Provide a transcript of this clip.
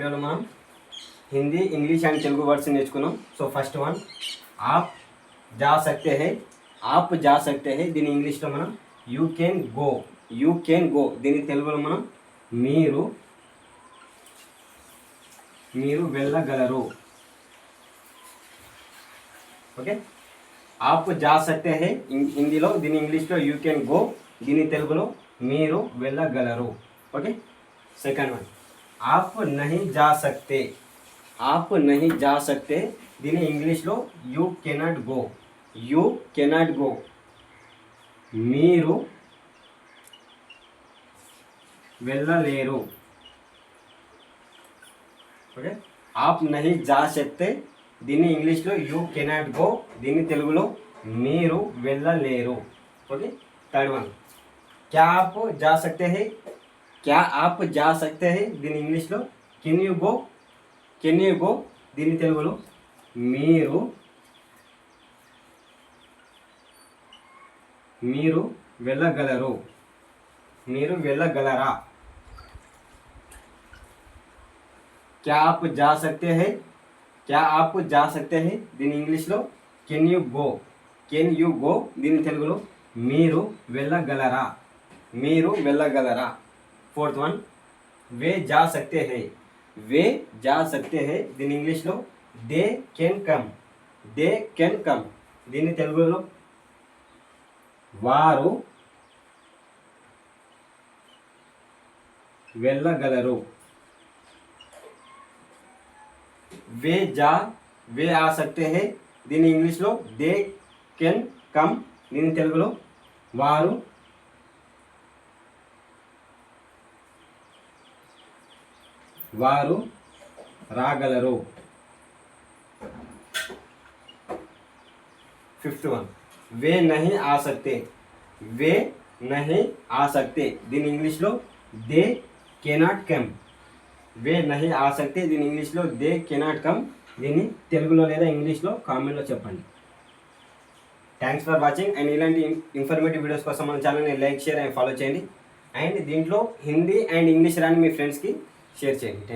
వీడియోలో మనం Hindi English and Telugu words నేర్చుకున్నాం. సో ఫస్ట్ వన్ ఆప్ जा सकते हैं. आप जा सकते हैं దీని ఇంగ్లీష్లో మనం you can go. You can go దీని తెలుగులో మనం మీరు మీరు వెళ్ళగలరు. ఓకే, आप जा सकते हैं హిందీలో, దీని ఇంగ్లీష్లో యూ కెన్ గో, దీని తెలుగులో మీరు వెళ్ళగలరు. ఓకే, సెకండ్ వన్ आप नहीं जा सकते. आप नहीं जा सकते దీని ఇంగ్లీష్లో you cannot go. You cannot go మీరు వెళ్ళలేరు. ఓకే, आप नहीं जा सकते దీని ఇంగ్లీష్లో యూ కెనాట్ గో, దీని తెలుగులో మీరు వెళ్ళలేరు. ఓకే, థర్డ్ వన్ क्या आप जा सकते हैं. क्या आप जा सकते हैं దీని ఇంగ్లీష్లో can you go. Can you go దీని తెలుగులో మీరు మీరు వెళ్ళగలరు. మీరు వెళ్ళగలరా. क्या आप जा सकते हैं. क्या आप जा सकते हैं దీని ఇంగ్లీష్లో can you go. Can you go దీని తెలుగులో మీరు వెళ్ళగలరా. మీరు వెళ్ళగలరా. फोर्थ वन वे जा सकते हैं. वे जा सकते हैं దీని ఇంగ్లీష్లో they can come. They can come దీని తెలుగులో వారు వెళ్ళగలరు. वे आ सकते हैं దీని ఇంగ్లీష్లో దే కెన్ కమ్, దీని తెలుగులో వారు వారు రాగలరు. ఫిఫ్త్ వన్ वे नहीं आ सकते. वे नहीं आ सकते దీని ఇంగ్లీష్లో దే కెనాట్ కమ్. వే నహీ ఆ సక్తే దీని ఇంగ్లీష్లో దే కెనాట్ కమ్, దీన్ని తెలుగులో లేదా ఇంగ్లీష్లో కామెంట్లో చెప్పండి. Thanks for watching. అండ్ ఇలాంటి ఇన్ఫర్మేటివ్ వీడియోస్ కోసం మన ఛానల్ని లైక్, షేర్ అండ్ ఫాలో చేయండి. అండ్ దీంట్లో హిందీ అండ్ ఇంగ్లీష్ రాని మీ ఫ్రెండ్స్కి షేర్ చేయండి.